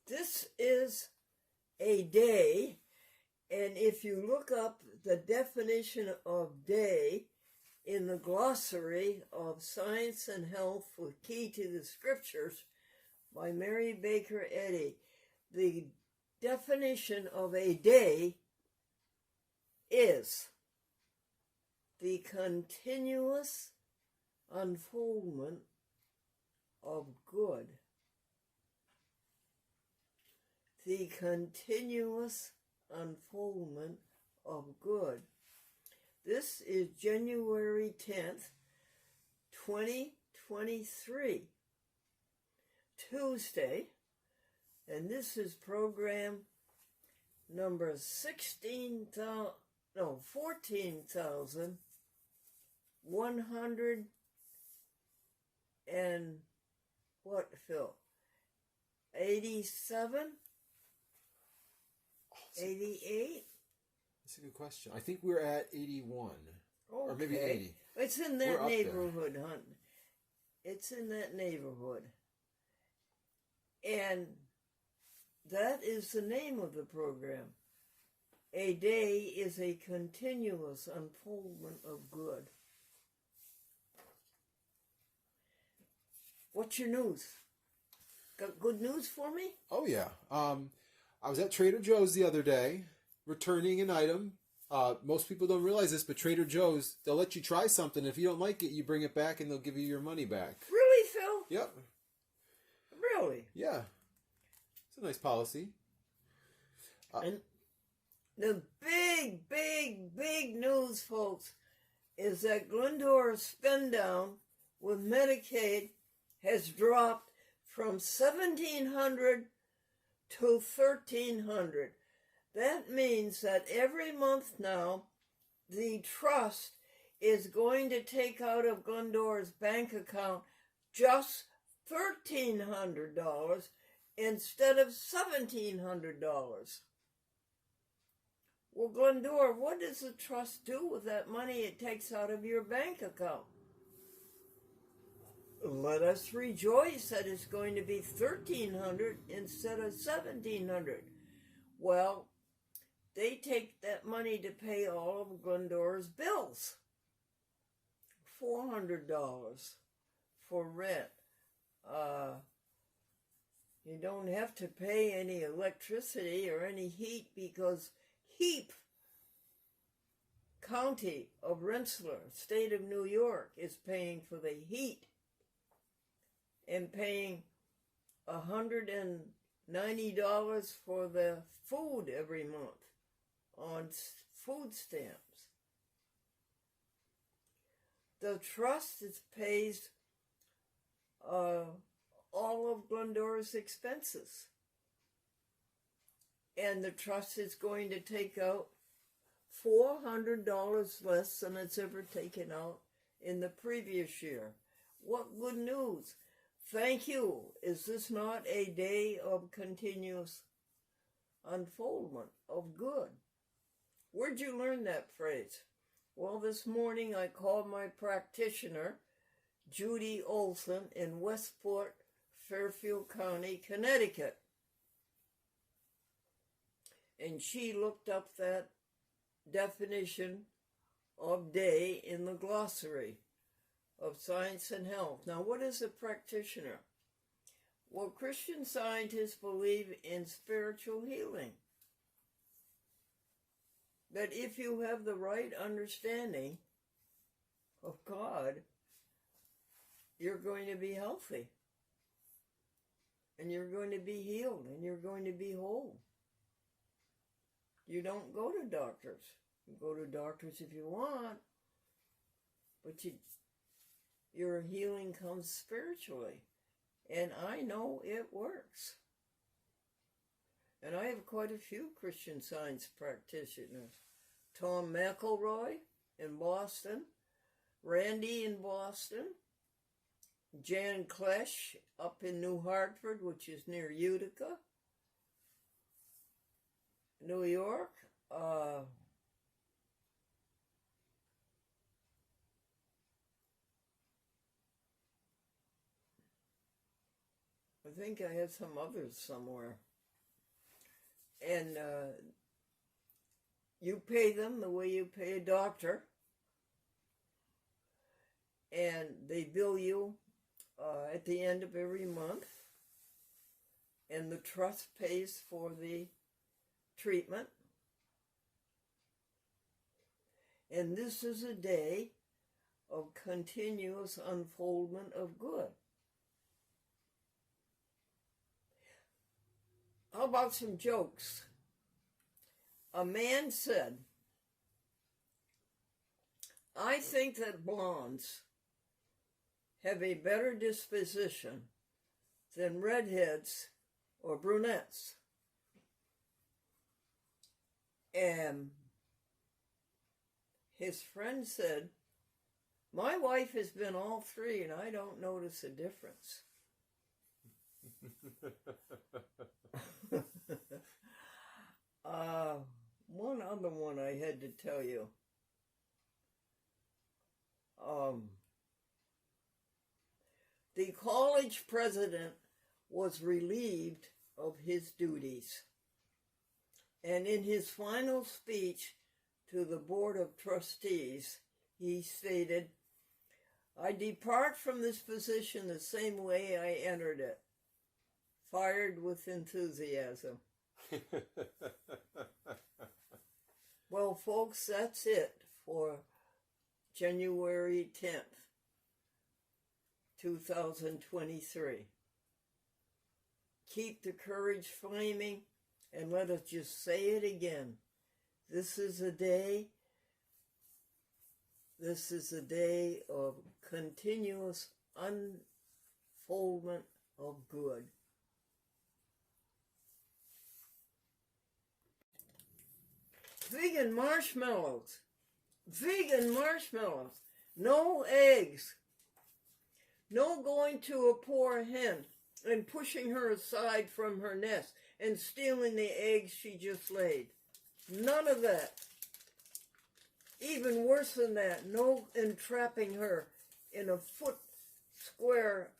This is a day, and if you look up the definition of day in the glossary of Science and Health with Key to the Scriptures by Mary Baker Eddy, the definition of a day is the continuous unfoldment of good. The continuous unfoldment of good. This is January 10th, 2023, Tuesday, and this is program number 14,100 and what, Phil? 87? 88? That's a good question. I think we're at 81. Okay. Or maybe 80. It's in that neighborhood, Hunt. It's in that neighborhood. And that is the name of the program. A day is a continuous unfoldment of good. What's your news? Got good news for me? Oh, yeah. I was at Trader Joe's the other day, returning an item. Most people don't realize this, but Trader Joe's, they'll let you try something. If you don't like it, you bring it back and they'll give you your money back. Really, Phil? Yep. Really? Yeah. It's a nice policy. And the big news, folks, is that Glendora's spend down with Medicaid has dropped from $1,700 to $1,300. That means that every month now, the trust is going to take out of Glendora's bank account just $1,300 instead of $1,700. Well, Glendora, what does the trust do with that money it takes out of your bank account? Let us rejoice that it's going to be $1,300 instead of $1,700. Well, they take that money to pay all of Glendora's bills. $400 for rent. You don't have to pay any electricity or any heat because Heap County of Rensselaer, state of New York, is paying for the heat and paying $190 for the food every month on food stamps. The trust pays all of Glendora's expenses. And the trust is going to take out $400 less than it's ever taken out in the previous year. What good news. Thank you. Is this not a day of continuous unfoldment of good? Where'd you learn that phrase? Well, this morning I called my practitioner, Judy Olson, in Westport, Fairfield County, Connecticut. And she looked up that definition of day in the glossary of Science and Health. Now, what is a practitioner? Well, Christian scientists believe in spiritual healing. That if you have the right understanding of God, you're going to be healthy. And you're going to be healed. And you're going to be whole. You don't go to doctors. You go to doctors if you want, but your healing comes spiritually. And I know it works. And I have quite a few Christian Science practitioners. Tom McElroy in Boston, Randy in Boston, Jan Klesch up in New Hartford, which is near Utica, New York. I think I have some others somewhere. And you pay them the way you pay a doctor. And they bill you at the end of every month. And the trust pays for the treatment. And this is a day of continuous unfoldment of good. How about some jokes? A man said, "I think that blondes have a better disposition than redheads or brunettes." And his friend said, "My wife has been all three and I don't notice a difference." One other one I had to tell you. The college president was relieved of his duties. And in his final speech to the Board of Trustees, he stated, "I depart from this position the same way I entered it, fired with enthusiasm." Well, folks, that's it for January 10th, 2023. Keep the courage flaming, and let us just say it again. This is a day of continuous unfoldment of good. Vegan marshmallows. Vegan marshmallows. No eggs. No going to a poor hen and pushing her aside from her nest and stealing the eggs she just laid. None of that. Even worse than that, no entrapping her in a foot square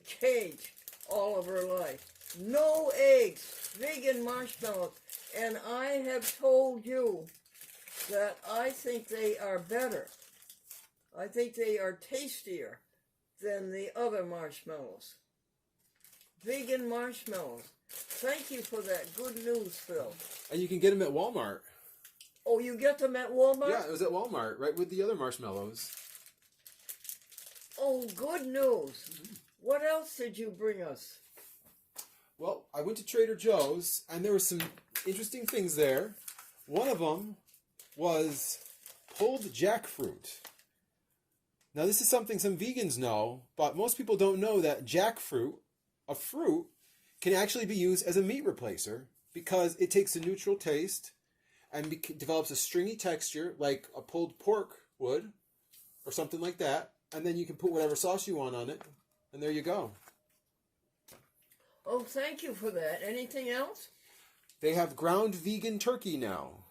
cage all of her life. No eggs. Vegan marshmallows. And I have told you that I think they are better. I think they are tastier than the other marshmallows. Vegan marshmallows. Thank you for that good news, Phil. And you can get them at Walmart. Oh, you get them at Walmart? Yeah, it was at Walmart, right with the other marshmallows. Oh, good news. What else did you bring us? Well, I went to Trader Joe's, and there were some interesting things there. One of them was pulled jackfruit. Now, this is something some vegans know, but most people don't know that jackfruit, a fruit, can actually be used as a meat replacer because it takes a neutral taste and develops a stringy texture like a pulled pork would or something like that. And then you can put whatever sauce you want on it, and there you go. Oh, thank you for that. Anything else? They have ground vegan turkey now.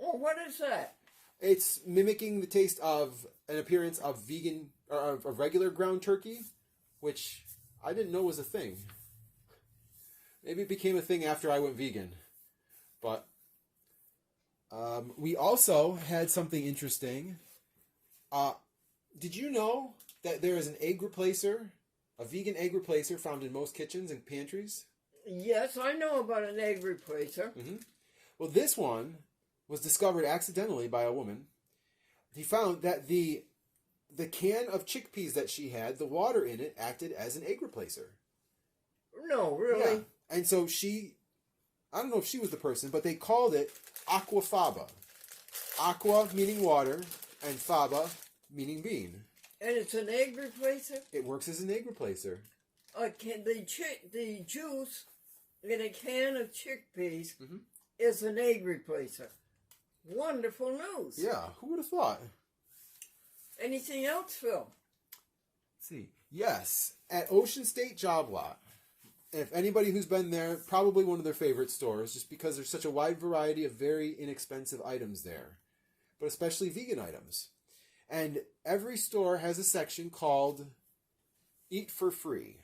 Oh, what is that? It's mimicking the taste of an appearance of vegan or of regular ground turkey, which I didn't know was a thing. Maybe it became a thing after I went vegan. But we also had something interesting. Did you know that there is an egg replacer, a vegan egg replacer found in most kitchens and pantries? Yes, I know about an egg replacer. Mm-hmm. Well, this one was discovered accidentally by a woman. He found that the can of chickpeas that she had, the water in it, acted as an egg replacer. No, really? Yeah. And so I don't know if she was the person, but they called it aquafaba. Aqua meaning water, and faba meaning bean. And it's an egg replacer? It works as an egg replacer. The juice in a can of chickpeas is an egg replacer. Wonderful news. Yeah, who would have thought? Anything else, Phil? Let's see. Yes, at Ocean State Job Lot. If anybody who's been there, probably one of their favorite stores, just because there's such a wide variety of very inexpensive items there, but especially vegan items. And every store has a section called Eat for Free.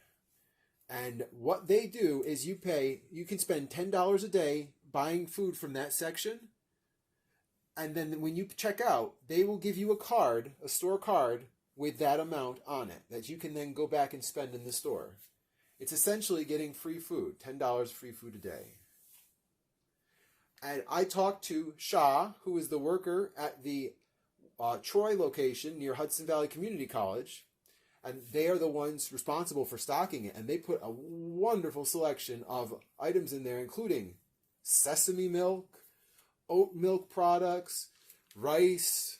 And what they do is you can spend $10 a day buying food from that section. And then when you check out, they will give you a card, a store card, with that amount on it that you can then go back and spend in the store. It's essentially getting free food, $10 free food a day. And I talked to Shah, who is the worker at the Troy location near Hudson Valley Community College. And they are the ones responsible for stocking it. And they put a wonderful selection of items in there, including sesame milk, oat milk products, rice,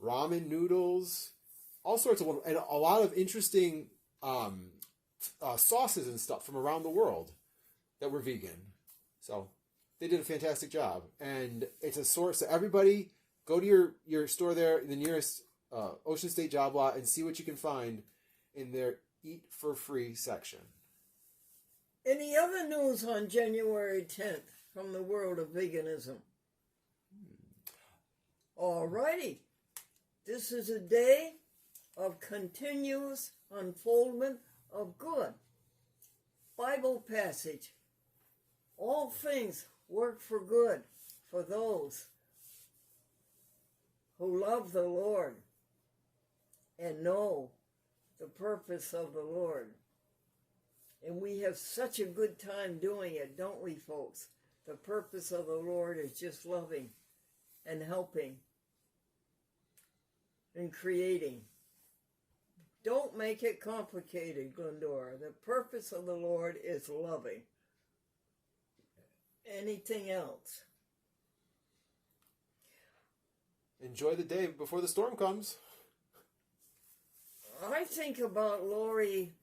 ramen noodles, all sorts of wonderful, and a lot of interesting sauces and stuff from around the world that were vegan. So they did a fantastic job. And it's a source. So everybody go to your store there in the nearest Ocean State job lot and see what you can find in their Eat for Free section. Any other news on January 10th from the world of veganism? Alrighty. This is a day of continuous unfoldment of good. Bible passage. All things work for good for those who love the Lord and know the purpose of the Lord. And we have such a good time doing it, don't we, folks? The purpose of the Lord is just loving and helping and creating. Don't make it complicated, Glendora. The purpose of the Lord is loving. Anything else? Enjoy the day before the storm comes. I think about Lori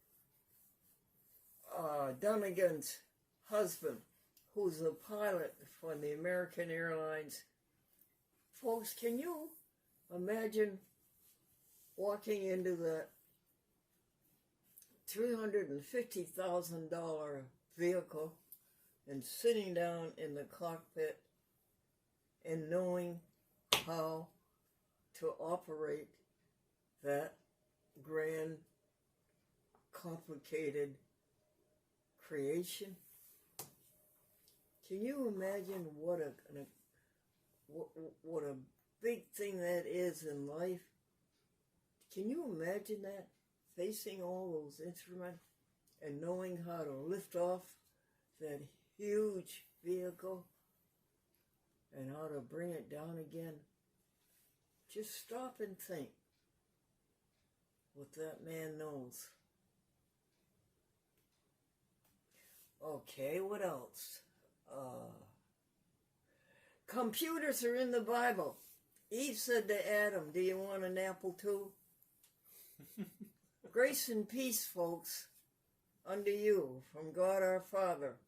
Dunnigan's husband, who's a pilot for the American Airlines. Folks, can you imagine walking into that $350,000 vehicle and sitting down in the cockpit and knowing how to operate that grand, complicated creation? Can you imagine what a big thing that is in life? Can you imagine that? Facing all those instruments and knowing how to lift off that huge vehicle and how to bring it down again. Just stop and think what that man knows. Okay, what else? Computers are in the Bible. Eve said to Adam, "Do you want an apple too?" Grace and peace, folks, unto you from God our Father